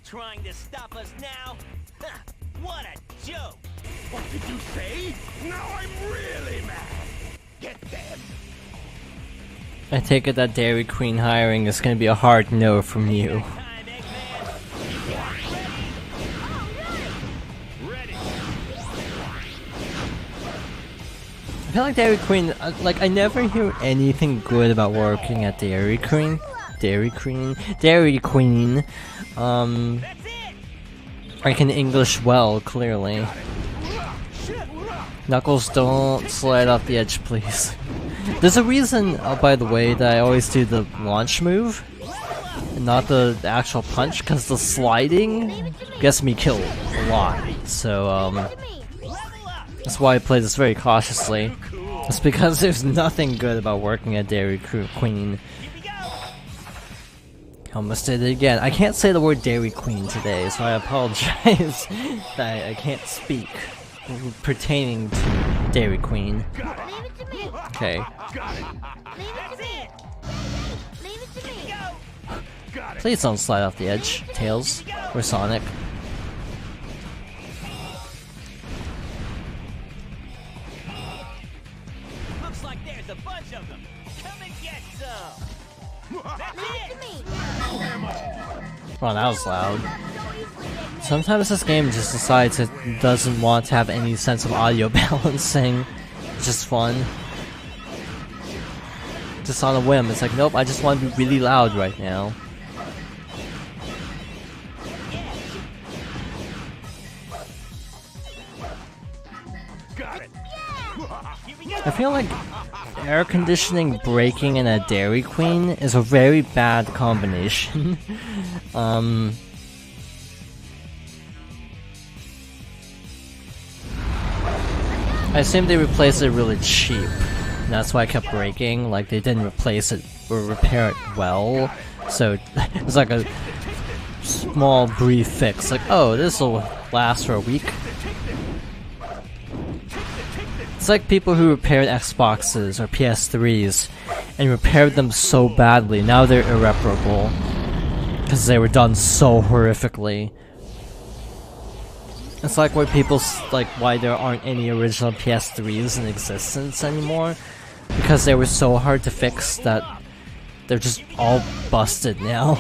trying to stop us now? Ha, what a joke! What did you say? Now I'm really mad. Get them. I take it that Dairy Queen hiring is gonna be a hard no from you. Time, Eggman! You guys ready? Ready! I feel like Dairy Queen, like I never hear anything good about working at Dairy Queen. Dairy Queen. That's it! I can English well, clearly. Knuckles, don't slide off the edge, please. There's a reason, by the way, that I always do the launch move, and not the actual punch, because the sliding gets me killed a lot. So, that's why I play this very cautiously. It's because there's nothing good about working at Dairy Queen. Almost did it again. I can't say the word Dairy Queen today, so I apologize that I can't speak pertaining to Dairy Queen. Okay. Please don't slide off the edge, Tails or Sonic. Looks like there's a bunch of them. Come and get some. That's it. Oh, that was loud. Sometimes this game just decides it doesn't want to have any sense of audio balancing. It's just fun. Just on a whim, it's like, nope, I just want to be really loud right now. Got it. I feel like air conditioning breaking in a Dairy Queen is a very bad combination. I assume they replaced it really cheap. And that's why it kept breaking. Like, they didn't replace it or repair it well. So, it was like a small, brief fix. Like, oh, this'll last for a week. It's like people who repaired Xboxes or PS3s and repaired them so badly, now they're irreparable. Because they were done so horrifically. It's like why people, like, why there aren't any original PS3s in existence anymore. Because they were so hard to fix that they're just all busted now.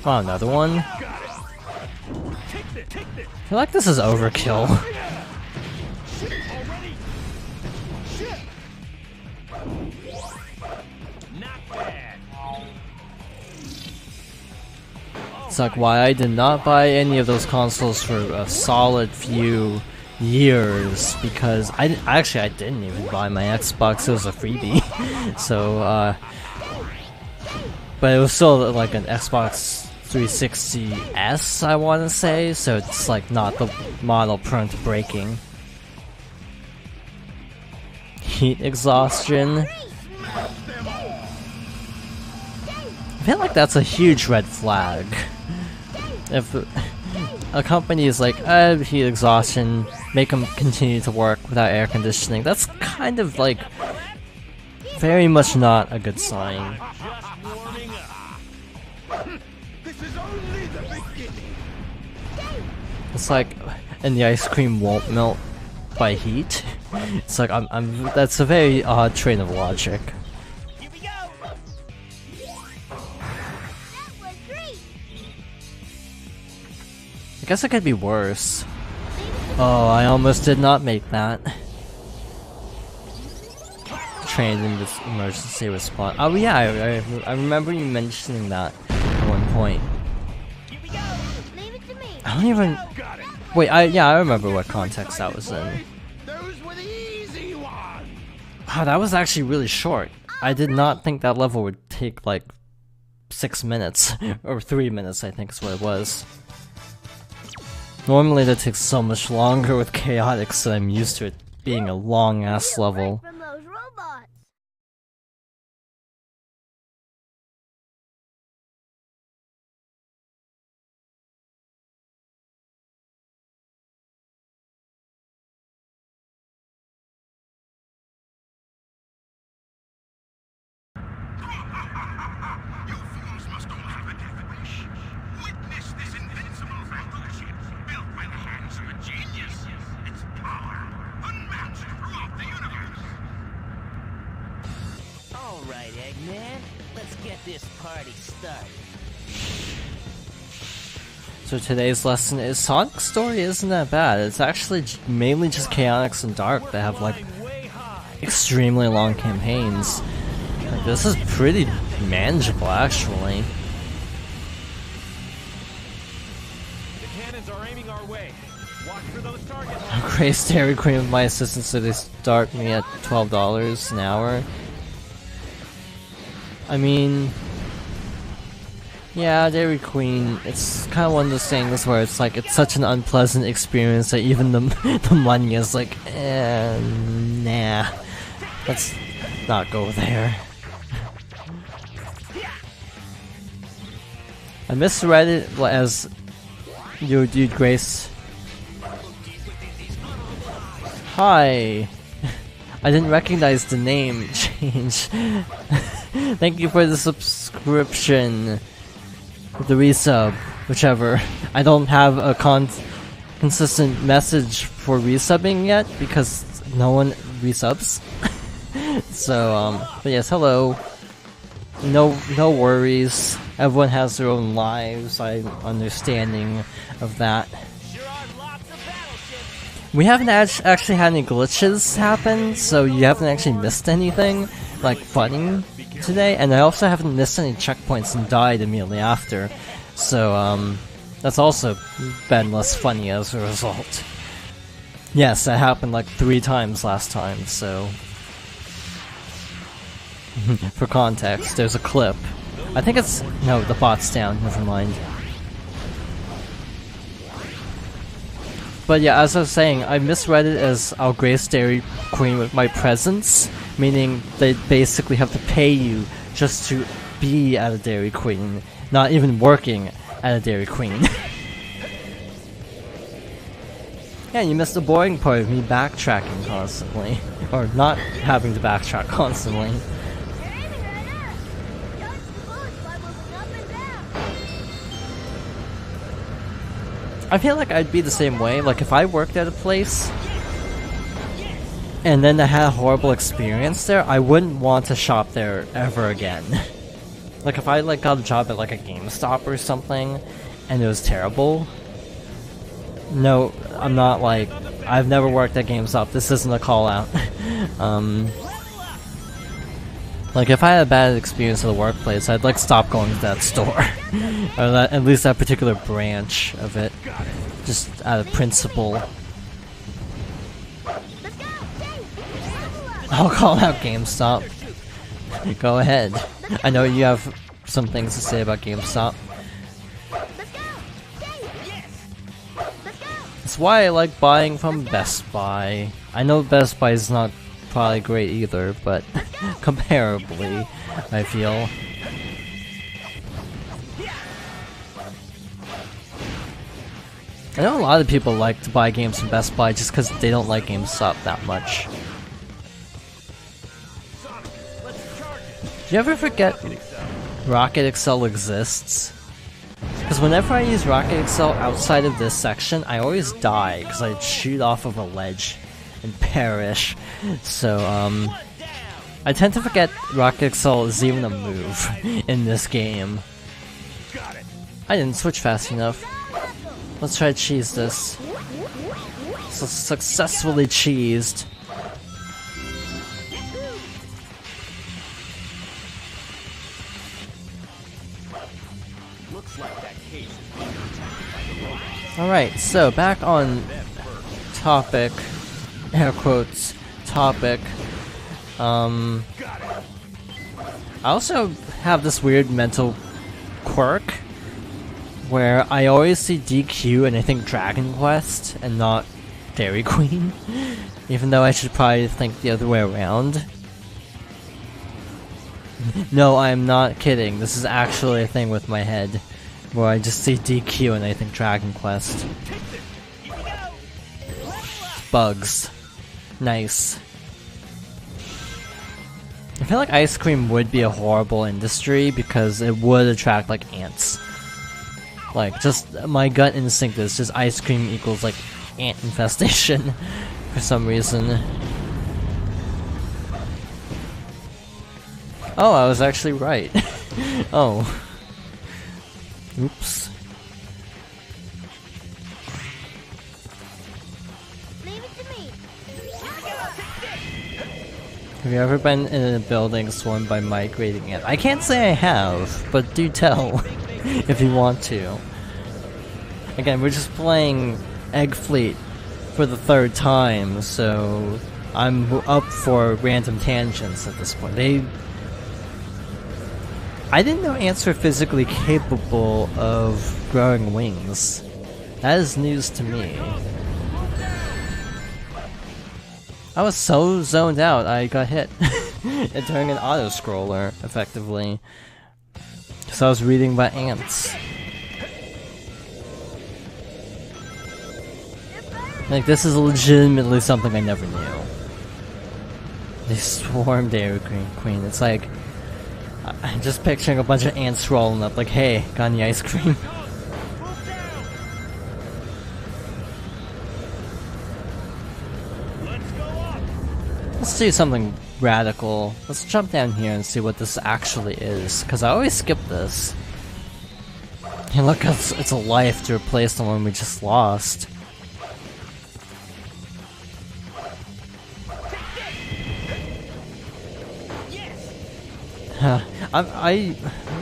Oh, another one? I feel like this is overkill. It's like why I did not buy any of those consoles for a solid few years, because I didn't even buy my Xbox, it was a freebie. So, but it was still like an Xbox 360S, I want to say, so it's like not the model prone to breaking. Heat exhaustion. I feel like that's a huge red flag. If a company is like, heat exhaustion, make them continue to work without air conditioning, that's kind of like very much not a good sign. It's like, and the ice cream won't melt by heat. It's like, that's a very odd train of logic. I guess it could be worse. Oh, I almost did not make that. Trained in this emergency response. Oh yeah, I remember you mentioning that at one point. I don't even... Wait, I remember what context that was in. Wow, that was actually really short. I did not think that level would take like 6 minutes. Or 3 minutes, I think is what it was. Normally that takes so much longer with Chaotix, so I'm used to it being a long-ass level. All right, Eggman. Let's get this party started. So today's lesson is Sonic's story isn't that bad. It's actually mainly just Chaotix and Dark that have like extremely long campaigns. Like, this is pretty manageable actually. The cannons are aiming our way. Watch for those targets. Grace Dairy Queen with my assistants, so they start me at $12 an hour. I mean, yeah, Dairy Queen, it's kind of one of those things where it's like, it's such an unpleasant experience that even the money is like, nah, let's not go there. I misread it as yo dude Grace. Hi. I didn't recognize the name change. Thank you for the subscription. The resub, whichever. I don't have a consistent message for resubbing yet because no one resubs. So but yes, hello. No worries. Everyone has their own lives. I'm understanding of that. We haven't actually had any glitches happen, so you haven't actually missed anything like funny today, and I also haven't missed any checkpoints and died immediately after. So that's also been less funny as a result. Yes, that happened like 3 times last time, so for context, there's a clip. I think it's... no, the bot's down, never mind. But yeah, as I was saying, I misread it as I'll grace Dairy Queen with my presence, meaning they basically have to pay you just to be at a Dairy Queen, not even working at a Dairy Queen. Yeah, you missed the boring part of me backtracking constantly. Or not having to backtrack constantly. I feel like I'd be the same way. Like, if I worked at a place and then I had a horrible experience there, I wouldn't want to shop there ever again. Like, if I like got a job at like a GameStop or something and it was terrible, no, I'm not like, I've never worked at GameStop, this isn't a call out. Like, if I had a bad experience at the workplace, I'd like stop going to that store. Or that, at least that particular branch of it. Just out of principle. I'll call out GameStop. Go ahead. I know you have some things to say about GameStop. That's why I like buying from Best Buy. I know Best Buy is not probably great either, but comparably, I feel. I know a lot of people like to buy games from Best Buy just because they don't like GameStop that much. Do you ever forget Rocket Excel exists? Because whenever I use Rocket Excel outside of this section, I always die because I shoot off of a ledge and perish. So, I tend to forget Rocket Excel is even a move in this game. I didn't switch fast enough. Let's try to cheese this. So successfully cheesed. Alright, so back on topic, air quotes, topic. I also have this weird mental quirk where I always see DQ and I think Dragon Quest and not Dairy Queen, even though I should probably think the other way around. No, I'm not kidding. This is actually a thing with my head, where I just see DQ and I think Dragon Quest. Bugs. Nice. I feel like ice cream would be a horrible industry because it would attract like ants. Like, just my gut instinct is just ice cream equals like ant infestation for some reason. Oh, I was actually right. Oh. Oops. Leave it to me. Have you ever been in a building swarmed by migrating ants? I can't say I have, but do tell if you want to. Again, we're just playing Egg Fleet for the 3rd time, so I'm up for random tangents at this point. I didn't know ants were physically capable of growing wings. That is news to me. I was so zoned out, I got hit. During an auto-scroller, effectively. So I was reading about ants. Like, this is legitimately something I never knew. They swarmed Dairy Queen. It's like, I'm just picturing a bunch of ants rolling up, like, hey, got any ice cream? Let's do something radical. Let's jump down here and see what this actually is, because I always skip this. And look, it's a life to replace the one we just lost.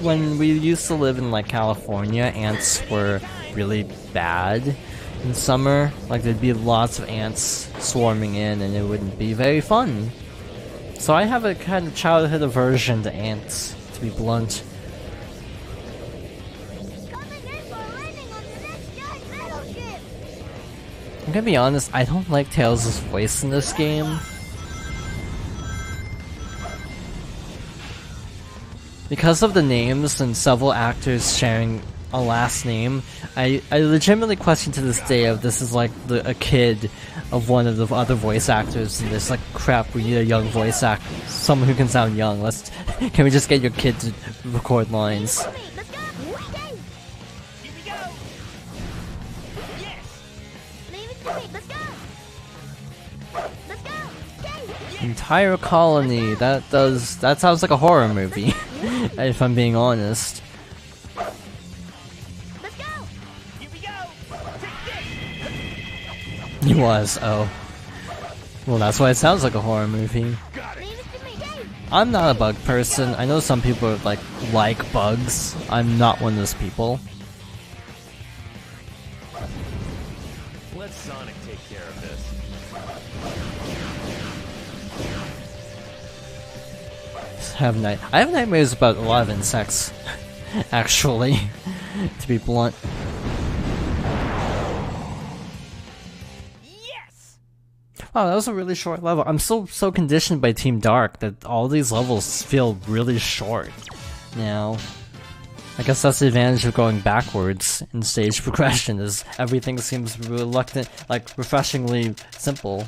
When we used to live in like California, ants were really bad in summer. Like there'd be lots of ants swarming in and it wouldn't be very fun. So I have a kind of childhood aversion to ants, to be blunt. I'm gonna be honest, I don't like Tails' voice in this game. Because of the names and several actors sharing a last name, I legitimately question to this day if this is like a kid of one of the other voice actors and this like crap, we need a young voice actor, someone who can sound young. Can we just get your kid to record lines? Entire colony, that sounds like a horror movie. If I'm being honest. Let's go. Here we go. He was, oh. Well, that's why it sounds like a horror movie. I'm not a bug person. I know some people like bugs. I'm not one of those people. Let Sonic take care of this. I have nightmares about a lot of insects, actually, to be blunt. Yes. Wow, that was a really short level. I'm so conditioned by Team Dark that all these levels feel really short now. I guess that's the advantage of going backwards in stage progression, is everything seems reluctant, like refreshingly simple.